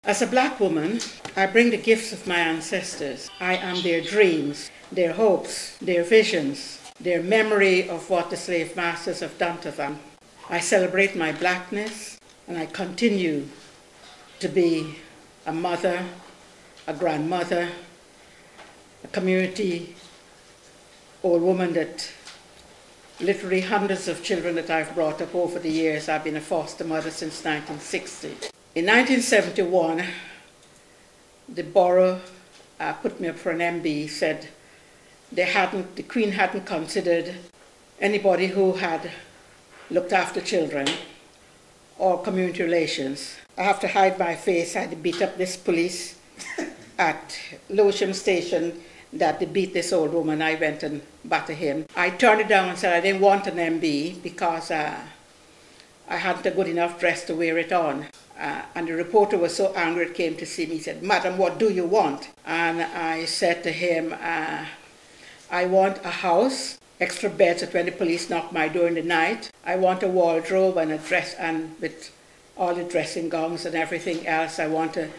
As a black woman, I bring the gifts of my ancestors. I am their dreams, their hopes, their visions, their memory of what the slave masters have done to them. I celebrate my blackness, and I continue to be a mother, a grandmother, a community old woman that literally hundreds of children that I've brought up over the years. I've been a foster mother since 1960. In 1971, the borough put me up for an MB, said the Queen hadn't considered anybody who had looked after children or community relations. I have to hide my face. I had to beat up this police at Lewisham Station that they beat this old woman. I went and battered him. I turned it down and said I didn't want an MB because I hadn't a good enough dress to wear it on. And the reporter was so angry it came to see me. He said, "Madam, what do you want?" And I said to him, I want a house, extra beds that when the police knock my door in the night. I want a wardrobe and a dress, and with all the dressing gowns and everything else. I want a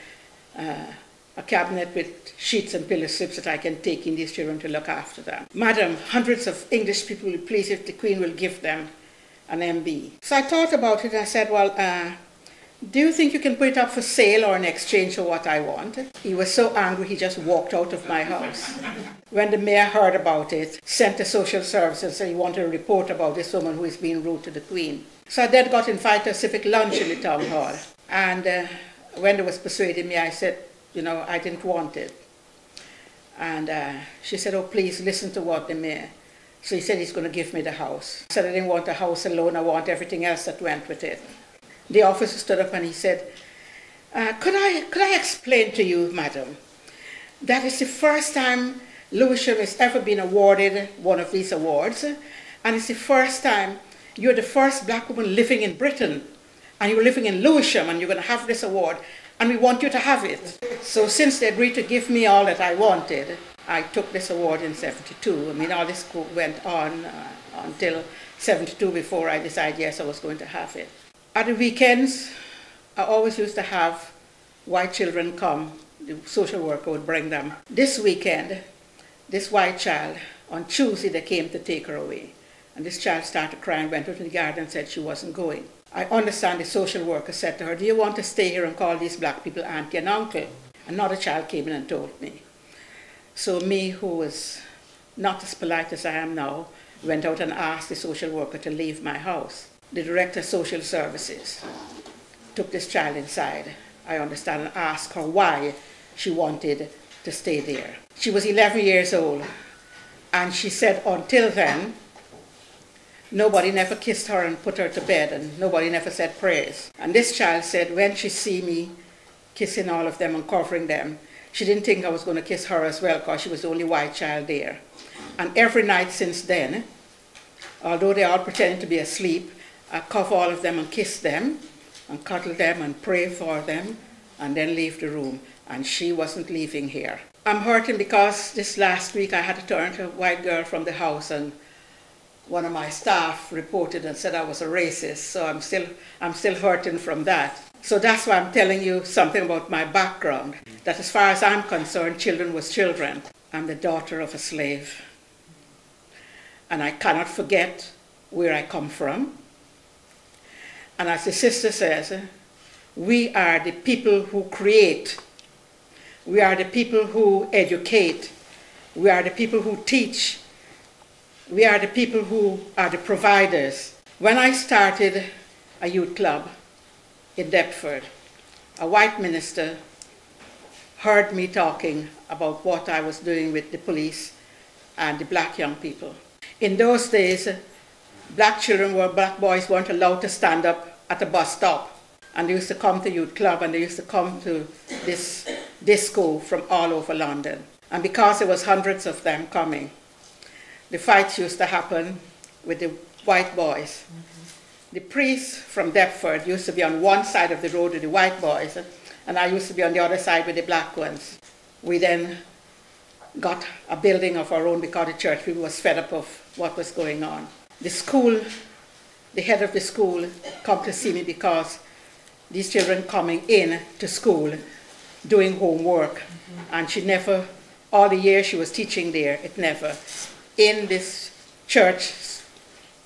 cabinet with sheets and pillow slips that I can take in these children to look after them. "Madam, hundreds of English people will be pleased if the Queen will give them an MB." So I thought about it and I said, well, do you think you can put it up for sale or in exchange for what I want? He was so angry he just walked out of my house. When the mayor heard about it, sent the social services and said he wanted a report about this woman who is being rude to the Queen. So I then got invited to a civic lunch in the town hall. And when they was persuading me, I said, you know, I didn't want it. And she said, "Oh, please listen to what the mayor." So he said he's going to give me the house. I said I didn't want the house alone, I want everything else that went with it. The officer stood up and he said, could I explain to you, madam, that it's the first time Lewisham has ever been awarded one of these awards, and it's the first time you're the first black woman living in Britain, and you're living in Lewisham, and you're going to have this award, and we want you to have it. So since they agreed to give me all that I wanted, I took this award in '72. I mean, all this went on until '72 before I decided, yes, I was going to have it. At the weekends, I always used to have white children come. The social worker would bring them. This weekend, this white child, on Tuesday, they came to take her away. And this child started crying, went out in the garden and said she wasn't going. I understand the social worker said to her, "Do you want to stay here and call these black people auntie and uncle?" Another child came in and told me. So me, who was not as polite as I am now, went out and asked the social worker to leave my house. The director of social services took this child inside, I understand, and asked her why she wanted to stay there. She was 11 years old, and she said until then, nobody never kissed her and put her to bed, and nobody never said prayers. And this child said when she see me kissing all of them and covering them, she didn't think I was going to kiss her as well because she was the only white child there. And every night since then, although they all pretended to be asleep, I cover all of them and kiss them and cuddle them and pray for them and then leave the room. And she wasn't leaving here. I'm hurting because this last week I had to turn to a white girl from the house, and one of my staff reported and said I was a racist. So I'm still hurting from that. So that's why I'm telling you something about my background, that as far as I'm concerned, children was children. I'm the daughter of a slave. And I cannot forget where I come from. And as the sister says, we are the people who create. We are the people who educate. We are the people who teach. We are the people who are the providers. When I started a youth club in Deptford, a white minister heard me talking about what I was doing with the police and the black young people. In those days, black boys weren't allowed to stand up at a bus stop. And they used to come to youth club, and they used to come to this disco from all over London. And because there was hundreds of them coming, the fights used to happen with the white boys. The priests from Deptford used to be on one side of the road with the white boys, and I used to be on the other side with the black ones. We then got a building of our own because the church people was fed up of what was going on. The school, the head of the school, come to see me because these children coming in to school doing homework. And she never, all the years she was teaching there, it never. In this church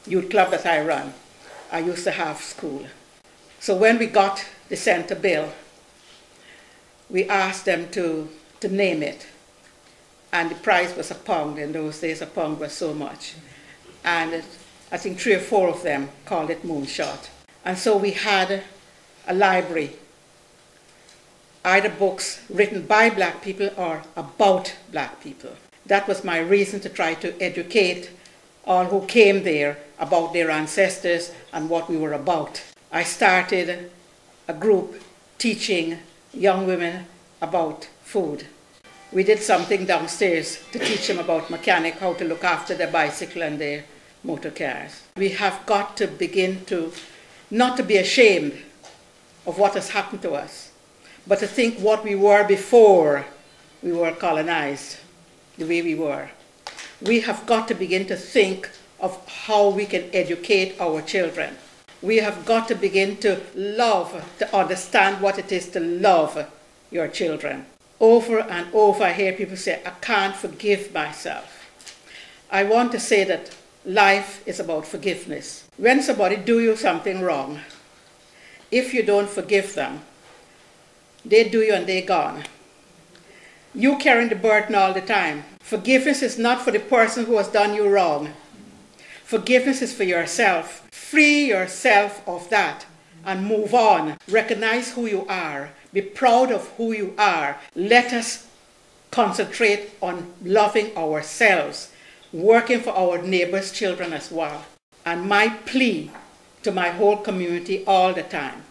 youth club that I run, I used to have school. So when we got the center bill, we asked them to name it. And the price was £1. In those days, £1 was so much. And I think 3 or 4 of them called it Moonshot. And so we had a library, either books written by black people or about black people. That was my reason to try to educate all who came there about their ancestors and what we were about. I started a group teaching young women about food. We did something downstairs to teach them about mechanic, how to look after their bicycle and their motor cars. We have got to begin to, not to be ashamed of what has happened to us, but to think what we were before we were colonized, the way we were. We have got to begin to think of how we can educate our children. We have got to begin to love, to understand what it is to love your children. Over and over I hear people say, I can't forgive myself. I want to say that life is about forgiveness. When somebody do you something wrong, if you don't forgive them, they do you and they're gone. You carrying the burden all the time. Forgiveness is not for the person who has done you wrong. Forgiveness is for yourself. Free yourself of that and move on. Recognize who you are. Be proud of who you are. Let us concentrate on loving ourselves, working for our neighbors' children as well. And my plea to my whole community all the time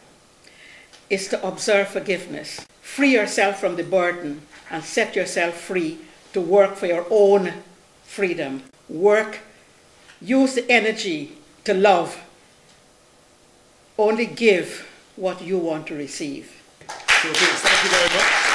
is to observe forgiveness. Free yourself from the burden and set yourself free to work for your own freedom. Work, use the energy to love. Only give what you want to receive. Thank you very much.